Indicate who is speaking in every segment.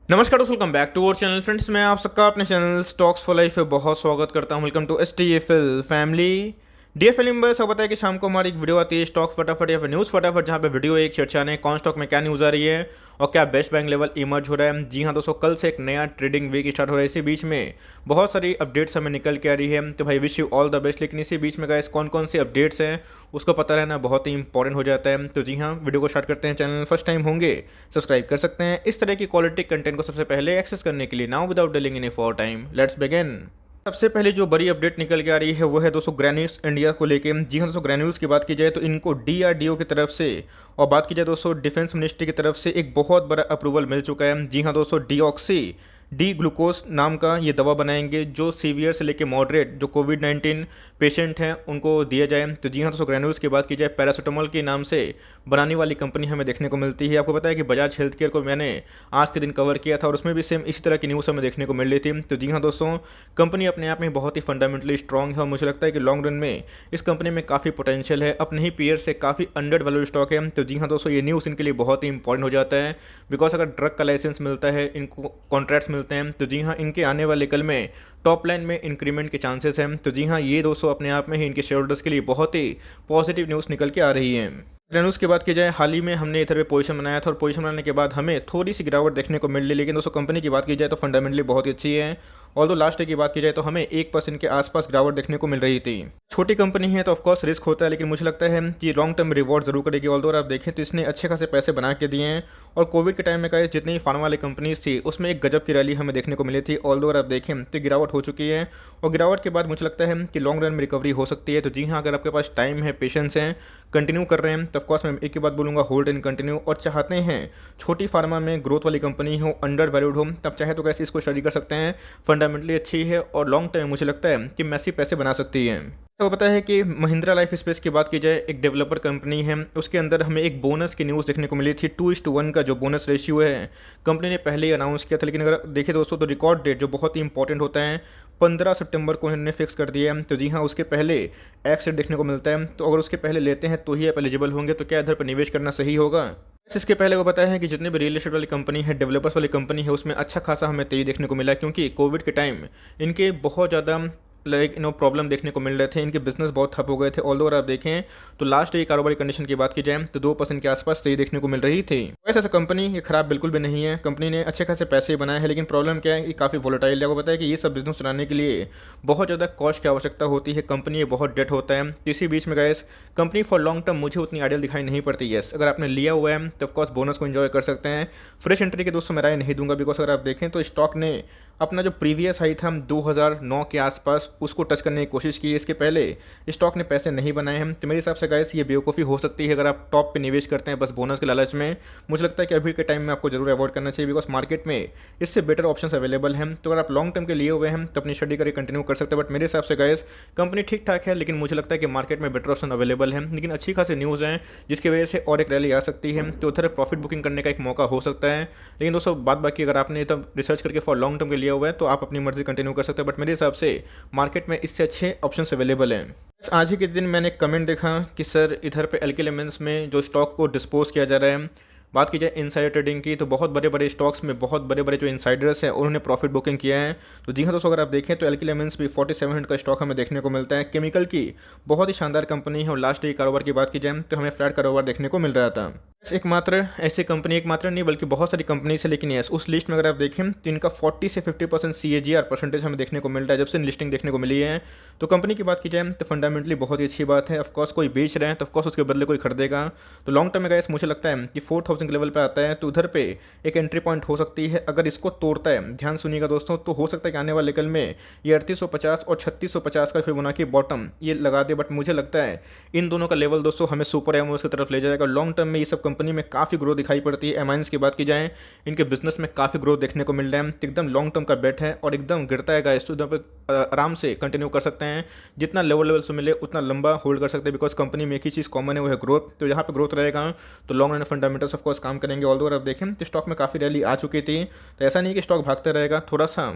Speaker 1: नमस्कार दोस्तों, welcome back to our channel friends. मैं आप सबका अपने चैनल स्टॉक्स फॉर लाइफ पे बहुत स्वागत करता हूं। Welcome to STFL family. DFL members को पता है कि शाम को हमारी एक वीडियो आती है स्टॉक फटाफट या फिर न्यूज़ फटाफट, जहां पे वीडियो एक चर्चा ने कौन स्टॉक में क्या न्यूज़ आ रही है और क्या बेस्ट बाइंग लेवल इमर्ज हो रहा है। जी हाँ दोस्तों, कल से एक नया ट्रेडिंग वीक स्टार्ट हो रहा है। इसी बीच में बहुत सारी अपडेट्स हमें निकल के आ रही है, तो भाई wish you all the best. लेकिन इसी बीच में गाइस कौन कौन सी अपडेट्स हैं उसको पता रहना बहुत ही इंपॉर्टेंट हो जाता है। तो जी हाँ, वीडियो को स्टार्ट करते हैं। चैनल फर्स्ट टाइम होंगे सब्सक्राइब कर सकते हैं इस तरह की क्वालिटी कंटेंट को सबसे पहले एक्सेस करने के लिए। Now without delaying any for time, let's begin. सबसे पहले जो बड़ी अपडेट निकल के आ रही है वो है दोस्तों ग्रैन्यूल्स इंडिया को लेके। जी हाँ दोस्तों, ग्रैन्यूल्स की बात की जाए तो इनको DRDO की तरफ से और बात की जाए दोस्तों डिफेंस मिनिस्ट्री की तरफ से एक बहुत बड़ा अप्रूवल मिल चुका है। जी हाँ दोस्तों, डीऑक्सी डी ग्लूकोज नाम का ये दवा बनाएंगे जो सीवियर से लेके मॉडरेट जो कोविड-19 पेशेंट हैं उनको दिया जाए। तो जी हाँ दोस्तों, ग्रैन्यूल्स की बात की जाए पैरासीटामोल के नाम से बनाने वाली कंपनी हमें देखने को मिलती है। आपको पता है कि बजाज हेल्थ केयर को मैंने आज के दिन कवर किया था और उसमें भी सेम इसी तरह की न्यूज़ हमें देखने को मिल रही थी। तो जी हाँ दोस्तों, कंपनी अपने आप में बहुत ही फंडामेंटली स्ट्रॉन्ग है और मुझे लगता है कि लॉन्ग रन में इस कंपनी में काफ़ी पोटेंशियल है। अपने ही पीयर से काफ़ी अंडर वैल्यू स्टॉक है। तो जी हाँ दोस्तों, ये न्यूज़ इनके लिए बहुत ही इंपॉर्टेंट हो जाता है, बिकॉज अगर ड्रग का लाइसेंस मिलता है, इनको कॉन्ट्रैक्ट्स मिलते हैं, तो जी हाँ इनके आने वाले कल में टॉप लाइन में इंक्रीमेंट के चांसेस हैं। तो जी हाँ, ये दोस्तों अपने आप में ही इनके शेयर होल्डर्स के लिए बहुत ही पॉजिटिव न्यूज़ निकल के आ रही है। न्यूज़ की बात की जाए, हाल ही में हमने इधर पे पोजीशन बनाया था और पोजीशन बनाने के बाद हमें थोड़ी सी गिरावट देखने को मिल रही, लेकिन दोस्तों कंपनी की बात की जाए तो फंडामेंटली बहुत ही अच्छी है। और तो लास्ट डे की बात की जाए तो हमें 1% के आसपास गिरावट देखने को मिल रही थी। छोटी कंपनी है तो ऑफकोर्स रिस्क होता है, लेकिन मुझे लगता है कि लॉन्ग टर्म रिवॉर्ड जरूर करेगी। ऑल्दो आप देखें तो इसने अच्छे खासे पैसे बना के दिए हैं और कोविड के टाइम में कहा जितनी फार्मा वाली कंपनीज थी उसमें एक गजब की रैली हमें देखने को मिली थी। ऑल्दो आप देखें तो गिरावट हो चुकी है और गिरावट के बाद मुझे लगता है कि लॉन्ग रन में रिकवरी हो सकती है। तो जी हाँ, अगर आपके पास टाइम है, पेशेंस है, कंटिन्यू कर रहे हैं तो ऑफकोर्स मैं एक ही बात बोलूँगा, होल्ड एंड कंटिन्यू। और चाहते हैं छोटी फार्मा में ग्रोथ वाली कंपनी हो, अंडर वैल्यूड हो, तब चाहे तो कैसे इसको स्टडी कर सकते हैं। फंडामेंटली अच्छी है और लॉन्ग टर्म मुझे लगता है कि मैसी पैसे बना सकती है। तो पता है कि महिंद्रा लाइफ स्पेस की बात की जाए, एक डेवलपर कंपनी है, उसके अंदर हमें एक बोनस की न्यूज़ देखने को मिली थी। 2:1 का जो बोनस रेशियो है कंपनी ने पहले ही अनाउंस किया था, लेकिन अगर देखें दोस्तों तो रिकॉर्ड डेट जो बहुत ही इंपॉर्टेंट होता है 15 सितंबर को इन्होंने फिक्स कर दिया है। तो जी हाँ, उसके पहले एक्स रेट देखने को मिलता है, तो अगर उसके पहले लेते हैं तो ही आप एलिजिबल होंगे। तो क्या इधर पर निवेश करना सही होगा? इसके पहले वो बताया है कि जितने भी रियल एस्टेट वाली कंपनी है, डेवलपर्स वाली कंपनी है, उसमें अच्छा खासा हमें तेजी देखने को मिला है, क्योंकि कोविड के टाइम इनके बहुत ज़्यादा प्रॉब्लम देखने को मिल रहे थे। इनके बिजनेस बहुत ठप हो गए थे। ऑल्दो अगर आप देखें तो लास्ट ये कारोबारी कंडीशन की बात की जाए तो 2% के आसपास तेजी देखने को मिल रही थी। वैसे ऐसा कंपनी ये खराब बिल्कुल भी नहीं है, कंपनी ने अच्छे खासे पैसे बनाए हैं, लेकिन प्रॉब्लम क्या है, ये काफ़ी वोलेटाइल है। आपको पता है कि ये सब बिजनेस चलाने के लिए बहुत ज़्यादा कॉस्ट की आवश्यकता होती है, कंपनी ये बहुत डेट होता है। तो इसी बीच में gas company for long term मुझे उतनी आइडियल दिखाई नहीं पड़ती। यस, अगर आपने लिया हुआ है तो ऑफकोर्स बोनस को एंजॉय कर सकते हैं। फ्रेश एंट्री के दोस्तों मैं राय नहीं दूंगा, बिकॉज अगर आप देखें तो स्टॉक ने अपना जो प्रीवियस हाई था 2009 के आसपास उसको टच करने की कोशिश की। इसके पहले स्टॉक ने पैसे नहीं बनाए हैं, तो मेरे हिसाब से गाइस ये बेवकूफ़ी हो सकती है अगर आप टॉप पे निवेश करते हैं बस बोनस के लालच में। मुझे लगता है कि अभी के टाइम में आपको जरूर अवॉइड करना चाहिए, बिकॉज मार्केट में इससे बेटर ऑप्शंस अवेलेबल हैं। तो अगर आप लॉन्ग टर्म के लिए हुए हैं तो अपनी स्टडी करके कंटिन्यू कर सकते हैं। बट मेरे हिसाब से गाइस कंपनी ठीक ठाक है, लेकिन मुझे लगता है कि मार्केट में बेटर ऑप्शन अवेलेबल है, लेकिन अच्छी खासी न्यूज़ है जिसकी वजह से और एक रैली आ सकती है। तो उधर प्रॉफिट बुकिंग करने का एक मौका हो सकता है। लेकिन दोस्तों बात बाकी अगर आपने तब रिसर्च करके फॉर लॉन्ग टर्म के लिए हुआ है तो आप अपनी मर्जी कंटिन्यू कर सकते हैं, बट मेरे हिसाब से मार्केट में इससे अच्छे ऑप्शंस अवेलेबल हैं। आज ही के दिन मैंने कमेंट देखा कि सर इधर पे एल्के लेमेंट्स में जो स्टॉक को डिस्पोज किया जा रहा है, बात की जाए इनसाइडर ट्रेडिंग की, तो बहुत बड़े बड़े स्टॉक्स में बहुत बड़े बड़े जो इनसाइडर्स हैं उन्होंने प्रॉफिट बुकिंग किया है। तो जी हाँ दोस्तों, अगर आप देखें तो एल्के लेमेंट्स भी 4700 का स्टॉक हमें देखने को मिलता है। केमिकल की बहुत ही शानदार कंपनी है और लास्ट डे कारोबार की बात की जाए तो हमें फ्लैट कारोबार देखने को मिल रहा था। एकमात्र ऐसी कंपनी, एकमात्र नहीं बल्कि बहुत सारी कंपनीज है, लेकिन यस उस लिस्ट में अगर आप देखें तो इनका 40 से 50% CAGR परसेंटेज हमें देखने को मिल रहा है जब से लिस्टिंग देखने को मिली है। तो कंपनी की बात की जाए तो फंडामेंटली बहुत ही अच्छी बात है। ऑफकोर्स कोई बेच रहे हैं तो ऑफकोर्स उसके बदले कोई खरीदेगा। तो लॉन्ग टर्म में गाइस मुझे लगता है कि 4000 के लेवल पर आता है तो उधर पे एक एंट्री पॉइंट हो सकती है। अगर इसको तोड़ता है, ध्यान सुनिएगा दोस्तों, तो हो सकता है कि आने वाले कल में ये 3850 और 3650 का फिबोनाची बॉटम ये लगा दे। बट मुझे लगता है इन दोनों का लेवल दोस्तों हमें सुपर एमओएस की तरफ ले जाएगा। लॉन्ग टर्म में ये सब कंपनी में काफ़ी ग्रोथ दिखाई पड़ती है। एमाइंस की बात की जाए, इनके बिजनेस में काफ़ी ग्रोथ देखने को मिल रहा है। एकदम लॉन्ग टर्म का बेट है और एकदम गिरता है गाइस तो इधर पे आराम से कंटिन्यू कर सकते हैं। जितना लेवल से मिले उतना लंबा होल्ड कर सकते हैं, बिकॉज कंपनी में एक ही चीज़ कॉमन है, वो है ग्रोथ। तो यहाँ पे ग्रोथ रहेगा तो लॉन्ग रन फंडामेंटल्स ऑफकोर्स काम करेंगे। ऑल्दो अगर आप देखें तो स्टॉक में काफ़ी रैली आ चुकी थी, तो ऐसा नहीं कि स्टॉक भागता रहेगा, थोड़ा सा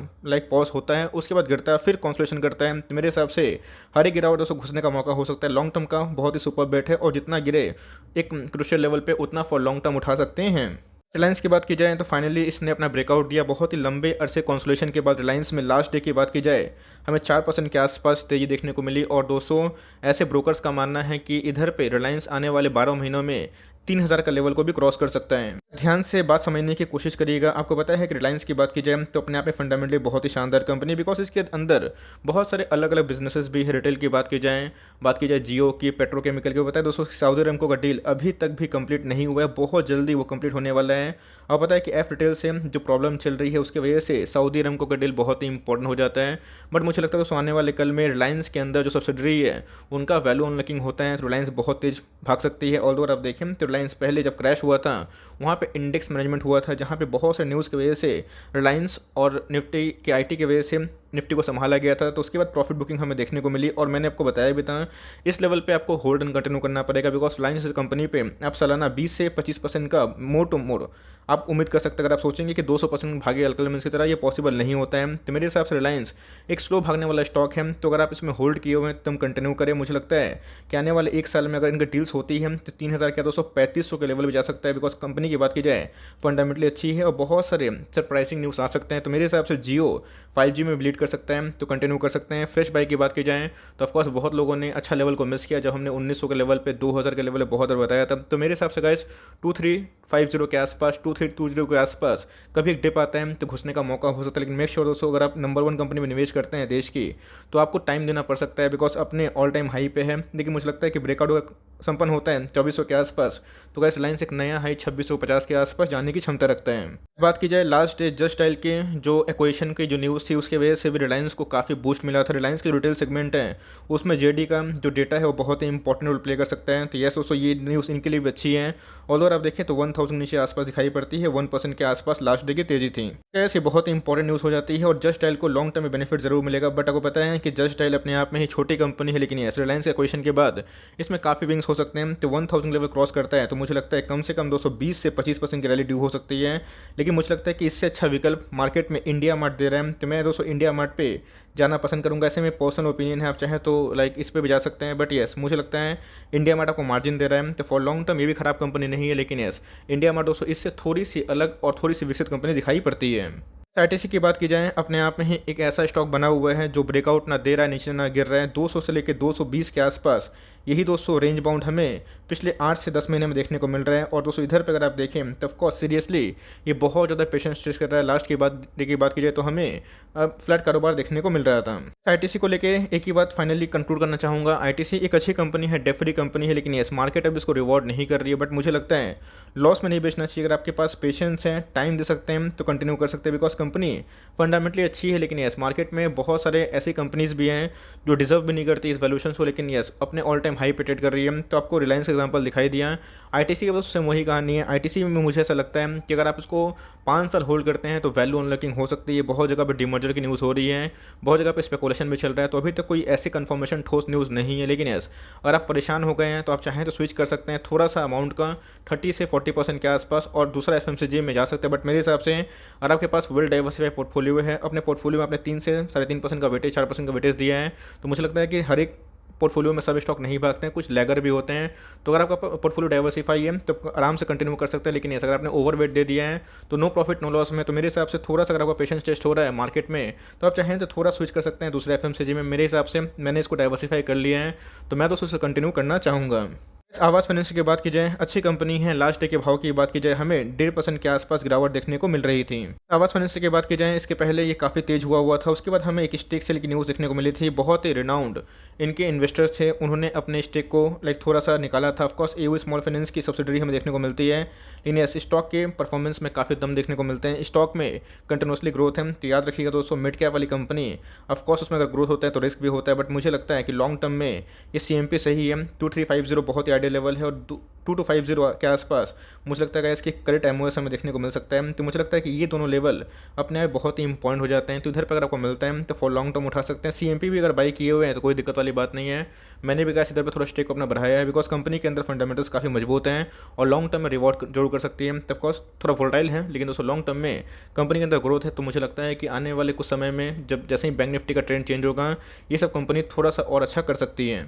Speaker 1: पॉज होता है, उसके बाद गिरता है, फिर कॉन्सोलेशन करता है। तो मेरे हिसाब से हर एक गिरावट दोस्तों घुसने का मौका हो सकता है। लॉन्ग टर्म का बहुत ही सुपर बेट है और जितना गिरे एक क्रूशियल लेवल पे उतना फॉर लॉन्ग टर्म उठा सकते हैं। रिलायंस की बात की जाए तो फाइनली इसने अपना ब्रेकआउट दिया। बहुत ही लंबे अरसे कंसोलिडेशन के बाद रिलायंस में लास्ट डे की बात की जाए हमें 4% के आसपास तेजी देखने को मिली। और दोस्तों, ऐसे ब्रोकर्स का मानना है कि इधर पे रिलायंस आने वाले 12 महीनों में 3000 का लेवल को भी क्रॉस कर सकता है। ध्यान से बात समझने की कोशिश करिएगा। आपको पता है कि रिलायंस की बात की जाए तो अपने आप में फंडामेंटली बहुत ही शानदार कंपनी, बिकॉज इसके अंदर बहुत सारे अलग अलग बिजनेसेस भी है। रिटेल की बात की जाए जियो की, पेट्रोकेमिकल की। बताया दोस्तों, सऊदी अरामको का डील अभी तक भी कंप्लीट नहीं हुआ है, बहुत जल्दी वो कंप्लीट होने वाला है। अब पता है कि एफ रिटेल से जो प्रॉब्लम चल रही है उसकी वजह से सऊदी अरामको का डील बहुत ही इंपॉर्टेंट हो जाता है। बट मुझे लगता है दोस्तों, आने वाले कल में रिलायंस के अंदर जो सब्सिडरी है उनका वैल्यू अनलॉकिंग होता है तो रिलायंस बहुत तेज भाग सकती है। ऑल्दो आप देखें तो रिलायंस पहले जब क्रैश हुआ था वहाँ पे इंडेक्स मैनेजमेंट हुआ था, जहाँ पे बहुत से न्यूज़ की वजह से रिलायंस और निफ्टी के आईटी की वजह से निफ्टी को संभाला गया था। तो उसके बाद प्रॉफिट बुकिंग हमें देखने को मिली। और मैंने आपको बताया भी था, इस लेवल पे आपको होल्ड एंड कंटिन्यू करना पड़ेगा, बिकॉज रिलायंस कंपनी पे आप सालाना 20 से 25% का मोर टू मोर आप उम्मीद कर सकते हैं। अगर आप सोचेंगे कि 200% भागे अल्कलमेंस की तरह, ये पॉसिबल नहीं होता है। तो मेरे हिसाब से रिलायंस एक स्लो भागने वाला स्टॉक है। तो अगर आप इसमें होल्ड किए हुए हैं तो हम कंटिन्यू करें। मुझे लगता है कि आने वाले एक साल में अगर इनकी डील्स होती है तो 3000 क्या 235 के लेवल भी जा सकता है, बिकॉज कंपनी की बात की जाए फंडामेंटली अच्छी है और बहुत सारे सरप्राइजिंग न्यूज़ आ सकते हैं। तो मेरे हिसाब से जियो 5G में ब्लीड कर सकता है तो कंटिन्यू कर सकते हैं। फ्रेश बाई की बात की जाए तो ऑफकोर्स बहुत लोगों ने अच्छा लेवल को मिस किया जब हमने 1900 के लेवल पे 2000 के लेवल पे बहुत बार बताया था। तो मेरे हिसाब से गाइस 2350 के आसपास, 2320 के आसपास कभी एक डिप आता है तो घुसने का मौका हो सकता है। लेकिन मेक श्योर दोस्तों, अगर आप नंबर 1 कंपनी में निवेश करते हैं देश की तो आपको टाइम देना पड़ सकता है, बिकॉज अपने ऑल टाइम हाई पे है। लेकिन मुझे लगता है कि ब्रेकआउट संपन्न होता है 2400 के आसपास तो गाइस रिलायंस एक नया हाई 2650 के आसपास जाने की क्षमता रखता है। बात की जाए लास्ट डे जस्ट डायल के जो एक्वेशन की जो न्यूज़ थी उसके वजह से भी रिलायंस को काफ़ी बूस्ट मिला था। रिलायंस की रिटेल सेगमेंट है उसमें जेडी का जो डेटा है वो बहुत ही इंपॉर्टेंट रोल प्ले कर सकता है। तो यस दोस्तों, ये न्यूज़ इनके लिए भी अच्छी है। और अगर आप देखें तो 1000 नीचे आसपास दिखाई पड़ती है, 1% के आसपास लास्ट डे की तेजी थी। ऐसी बहुत ही इंपॉर्टेंट न्यूज़ हो जाती है और जस्ट डायल को लॉन्ग टर्म में बेनिफिट जरूर मिलेगा। बट आपको पता है कि जस्ट डायल अपने आप में ही छोटी कंपनी है, लेकिन यस रिलायंस एक्वेशन के बाद इसमें काफ़ी विंग्स हो सकते हैं। तो 1000 लेवल क्रॉस करता है तो मुझे लगता है कम से कम 220 से 25% की रैली ड्यू हो सकती है। लेकिन मुझे लगता है कि इससे अच्छा विकल्प मार्केट में इंडिया मार्ट दे रहा है। तो मैं दोस्तों इंडिया मार्ट पे जाना पसंद करूंगा। ऐसे में पर्सनल ओपिनियन है, आप चाहें तो लाइक इस पे भी जा सकते हैं। बट यस मुझे लगता है इंडिया मार्ट आपको मार्जिन दे रहा है तो फॉर लॉन्ग टर्म ये भी खराब कंपनी नहीं है। लेकिन यस इंडिया मार्ट दोस्तों इससे थोड़ी सी अलग और थोड़ी सी विकसित कंपनी दिखाई पड़ती है। आईटीसी की बात की जाए अपने आप में ही एक ऐसा स्टॉक बना हुआ है जो ब्रेकआउट ना दे रहा है, नीचे ना गिर रहा है। 200 से लेकर 220 के आसपास यही दोस्तों रेंज बाउंड हमें पिछले 8 से 10 महीने में देखने को मिल रहा है। और दोस्तों इधर पे अगर आप देखें तो ऑफकोर्स सीरियसली ये बहुत ज़्यादा पेशेंस टेस्ट कर रहा है। लास्ट की बात की जाए तो हमें फ्लैट कारोबार देखने को मिल रहा था। आईटीसी को लेके एक ही बात फाइनली कंक्लूड करना चाहूँगा, आईटीसी एक अच्छी कंपनी है, डेफिनेटली कंपनी है, लेकिन यस मार्केट अब इसको रिवॉर्ड नहीं कर रही है। बट मुझे लगता है लॉस में नहीं बेचना चाहिए। अगर आपके पास पेशेंस है, टाइम दे सकते हैं तो कंटिन्यू कर सकते हैं, बिकॉज कंपनी फंडामेंटली अच्छी है। लेकिन यस मार्केट में बहुत सारे ऐसी कंपनीज भी हैं जो डिजर्व भी नहीं करती इस वैल्यूशन को, लेकिन यस अपने ऑल टाइम हाई पे ट्रेड कर रही है। तो आपको रिलायंस का एग्जांपल दिखाई दिया। आईटीसी के दोस्तों सेम वही कहानी है। आईटीसी में मुझे ऐसा लगता है कि अगर आप इसको 5 साल होल्ड करते हैं तो वैल्यू अनलॉकिंग हो सकती है। बहुत जगह पर डीमर्जर की न्यूज़ हो रही है, बहुत जगह पर स्पेकुलेशन भी चल रहा है। तो अभी तक कोई ऐसी कंफर्मेशन ठोस न्यूज़ नहीं है। लेकिन यस अगर आप परेशान हो गए हैं तो आप चाहें तो स्विच कर सकते हैं थोड़ा सा अमाउंट का 30 से 40% के आसपास और दूसरा एफएमसीजी में जा सकते हैं। बट मेरे हिसाब से अगर आपके पास वेल डाइवर्सिफाइड पोर्टफोलियो है, अपने पोर्टफोलियो में आपने 3 से 3.5% का वेटेज, 4% का वेटेज दिया है, तो मुझे लगता है कि हर एक पोर्टफोलियो में सब स्टॉक नहीं भागते हैं, कुछ लैगर भी होते हैं। तो अगर आपका पोर्टफोलियो डाइवर्सिफाई है तो आराम से कंटिन्यू कर सकते हैं। लेकिन अगर आपने ओवरवेट दे दिया है तो नो प्रॉफिट नो लॉस में। तो मेरे हिसाब से थोड़ा सा अगर आपका पेशेंस टेस्ट हो रहा है मार्केट में तो आप चाहें तो थोड़ा स्विच कर सकते हैं दूसरे एफएमसीजी में। मेरे हिसाब से मैंने इसको डाइवर्सिफाई कर लिया है तो मैं दोस्तों इसे कंटिन्यू करना चाहूँगा। आवास फाइनेंस की बात की जाए अच्छी कंपनी है। लास्ट डे के भाव की बात की जाए हमें 1.5% के आसपास गिरावट देखने को मिल रही थी। आवास फाइनेंस की बात की जाए इसके पहले ये काफ़ी तेज हुआ था, उसके बाद हमें एक स्टेक सेल की न्यूज़ देखने को मिली थी। बहुत ही रिनाउंड इनके इन्वेस्टर्स थे, उन्होंने अपने स्टेक को थोड़ा सा निकाला था। ऑफकोर्स एयू स्मॉल फाइनेंस की सब्सिडरी हमें देखने को मिलती है, लेकिन इस स्टॉक के परफॉर्मेंस में काफ़ी दम देखने को मिलते हैं। स्टॉक में कंटिन्यूसली ग्रोथ है। तो याद रखिएगा दोस्तों मिड कैप वाली कंपनी ऑफकोर्स उसमें अगर ग्रोथ होता है तो रिस्क भी होता है। बट मुझे लगता है कि लॉन्ग टर्म में ये CMP सही है। 2350 बहुत ही आइडियल लेवल है और 2250 के आसपास मुझे लगता है इसकी करेक्ट MOS हमें देखने को मिल सकता है। तो मुझे लगता है कि ये दोनों लेवल अपने आप बहुत ही इंपॉर्टेंट हो जाते हैं। तो इधर पर अगर आपको मिलता है तो फॉर लॉन्ग टर्म उठा सकते हैं। CMP भी अगर बाई किए हुए हैं तो कोई दिक्कत वाली बात नहीं है। मैंने भी कहा इधर पर थोड़ा स्टेक अपना बढ़ाया है, बिकॉज कंपनी के अंदर फंडामेंटल्स काफ़ी मजबूत हैं और लॉन्ग टर्म में रिवॉर्ड जरूर कर सकती है। ऑफकोर्स थोड़ा वोलेटाइल है, लेकिन दोस्तों लॉन्ग टर्म में कंपनी के अंदर ग्रोथ है। तो मुझे लगता है कि आने वाले कुछ समय में जब जैसे ही बैंक निफ्टी का ट्रेंड चेंज होगा ये सब कंपनी थोड़ा सा और अच्छा कर सकती है।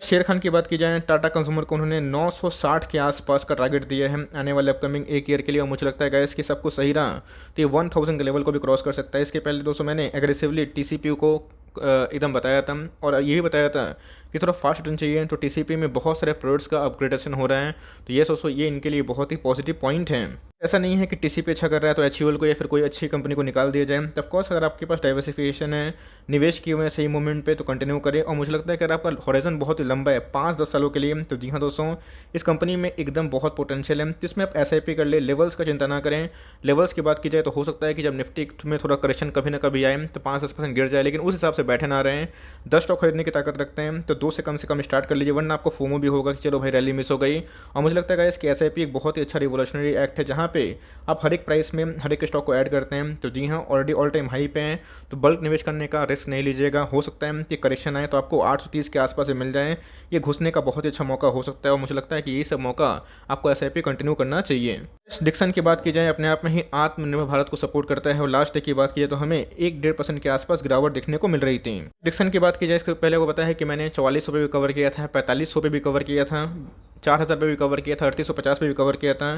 Speaker 1: शेर खान की बात की जाए, टाटा कंज्यूमर को उन्होंने 960 के आसपास का टारगेट दिया है आने वाले अपकमिंग एक ईयर के लिए, और मुझे लगता है गाइस कि सब कुछ सही रहा तो ये 1000 के लेवल को भी क्रॉस कर सकता है। इसके पहले दोस्तों मैंने एग्रेसिवली टीसीपी को एकदम बताया था, और ये भी बताया था कि थोड़ा फास्ट रिटर्न चाहिए, तो टीसीपी में बहुत सारे प्रोडक्ट्स का अपग्रेडेशन हो रहा है, तो ये दोस्तों ये इनके लिए बहुत ही पॉजिटिव पॉइंट है। ऐसा नहीं है कि टीसीपी अच्छा कर रहा है तो एचयूएल को या फिर कोई अच्छी कंपनी को निकाल दिया जाए। ऑफ कोर्स अगर आपके पास डाइवर्सिफिकेशन है, निवेश किए हुए हैं सही मूवमेंट पे, तो कंटिन्यू करें। और मुझे लगता है कि अगर आपका हॉरिजन बहुत ही लंबा है 5-10 सालों के लिए, तो जी हाँ दोस्तों, इस कंपनी में एकदम बहुत पोटेंशियल है, जिसमें आप एसआईपी कर ले, लेवल्स का चिंता ना करें। लेवल्स की बात की जाए तो हो सकता है कि जब निफ्टी में थोड़ा करेक्शन कभी ना कभी आए तो 5-10% गिर जाए, लेकिन उस हिसाब से बैठे ना रहें। 10 स्टॉक खरीदने की ताकत रखते हैं तो 2 से कम स्टार्ट कर लीजिए, वरना आपको फोमो भी होगा कि चलो भाई रैली मिस हो गई। और मुझे लगता है गाइस कि एसआईपी एक बहुत ही अच्छा रिवोल्यूशनरी एक्ट है, जहाँ पे आप हर एक प्राइस में हर एक स्टॉक को ऐड करते हैं। तो जी हाँ, ऑलरेडी ऑल टाइम हाई पे हैं, तो बल्क निवेश करने का रिस्क नहीं लीजिएगा। हो सकता है कि करेक्शन आए तो आपको 830 के आसपास मिल जाए, ये घुसने का बहुत ही अच्छा मौका हो सकता है, और मुझे लगता है कि ये सब मौका आपको एसआईपी कंटिन्यू करना चाहिए। डिक्सन की बात की जाए, अपने आप में ही आत्मनिर्भर भारत को सपोर्ट करता है, और लास्ट डे की बात की जाए तो हमें 1-1.5% के आसपास गिरावट देखने को मिल रही थी। डिक्सन की बात की जाए, इसके पहले को पता है कि मैंने 44 रुपये भी कवर किया था, 45 रुपये भी कवर किया था, 4000 पे भी कवर किया था, 3850 पे भी कवर किया था।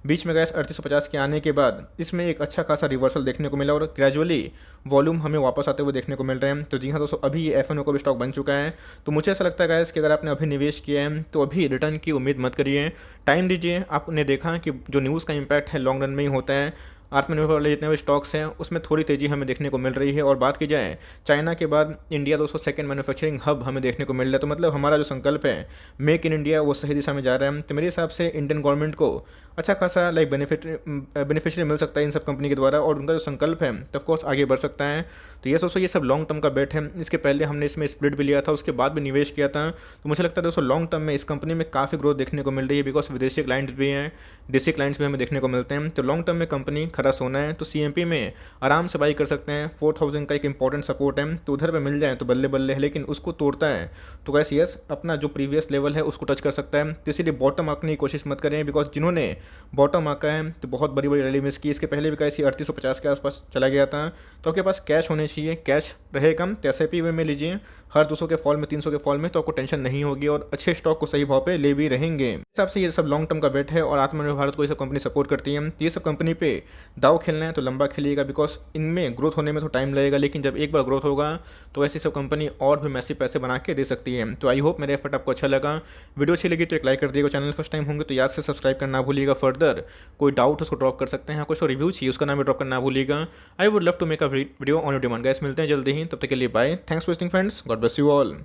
Speaker 1: बीच में गैस 3850 के आने के बाद इसमें एक अच्छा खासा रिवर्सल देखने को मिला, और ग्रेजुअली वॉल्यूम हमें वापस आते हुए देखने को मिल रहे हैं। तो जी हाँ दोस्तों, अभी ये एफएनओ का भी स्टॉक बन चुका है। तो मुझे ऐसा लगता है गैस कि अगर आपने अभी निवेश किया है तो अभी रिटर्न की उम्मीद मत करिए, टाइम दीजिए। आपने देखा कि जो न्यूज़ का इम्पैक्ट है लॉन्ग रन में ही होता है। आत्मनिर्भर वाले जितने भी स्टॉक्स हैं उसमें थोड़ी तेज़ी हमें देखने को मिल रही है। और बात की जाए, चाइना के बाद इंडिया दोस्तों सेकंड मैन्युफैक्चरिंग हब हमें देखने को मिल रहा है, तो मतलब हमारा जो संकल्प है मेक इन इंडिया वो सही दिशा में जा रहा है। तो मेरे हिसाब से इंडियन गवर्नमेंट को अच्छा खासा लाइक बेनिफिशियरी मिल सकता है इन सब कंपनी के द्वारा, और उनका जो संकल्प है तो ऑफकोर्स आगे बढ़ सकता है। तो ये दोस्तों ये सब लॉन्ग टर्म का बेट है। इसके पहले हमने इसमें स्प्लिट भी लिया था, उसके बाद भी निवेश किया था, तो मुझे लगता है दोस्तों लॉन्ग टर्म में इस कंपनी में काफ़ी ग्रोथ देखने को मिल रही है, बिकॉज विदेशी क्लाइंट्स भी हैं, देसी क्लाइंट्स भी हमें देखने को मिलते हैं। तो लॉन्ग टर्म में कंपनी खरा सोना है, तो सीएमपी में आराम से बाई कर सकते हैं। 4000 का एक इंपॉर्टेंट सपोर्ट है, तो उधर पे मिल जाए तो बल्ले बल्ले है, लेकिन उसको तोड़ता है तो कैसे यस अपना जो प्रीवियस लेवल है उसको टच कर सकता है। तो इसीलिए बॉटम आंकने की कोशिश मत करें, बिकॉज जिन्होंने बॉटम आंका है तो बहुत बड़ी बड़ी रैली मिस की। इसके पहले भी कैसी 3850 के आसपास चला गया था। तो आपके पास कैश होने चाहिए, कैश रहे कम तो एसआईपी में लीजिए। हर 200 के फॉल में 300 के फॉल में तो आपको टेंशन नहीं होगी, और अच्छे स्टॉक को सही भाव पे ले भी रहेंगे। इस हिसाब से ये सब लॉन्ग टर्म का बेट है, और आत्मनिर्भर भारत को ये सब कंपनी सपोर्ट करती है। तो ये सब कंपनी पे दाव खेलना है तो लंबा खेलिएगा, बिकॉज इनमें ग्रोथ होने में तो टाइम लगेगा, लेकिन जब एक बार ग्रोथ होगा तो ऐसी सब कंपनी और भी मैसिव पैसे बना के दे सकती है। तो आई होप मेरा एफर्ट आपको अच्छा लगा। वीडियो अच्छी लगी तो एक लाइक कर दिएगा, चैनल फर्स्ट टाइम होंगे तो याद से सब्सक्राइब करना भूलिएगा। फर्दर कोई डाउट उसको ड्रॉप कर सकते हैं, कुछ रिव्यू चाहिए उसका नाम भी ड्रॉप करना भूलिएगा। I would love to make a video on your demand. Guys मिलते हैं जल्दी ही, तब तक के लिए bye, thanks for watching friends, God bless you all.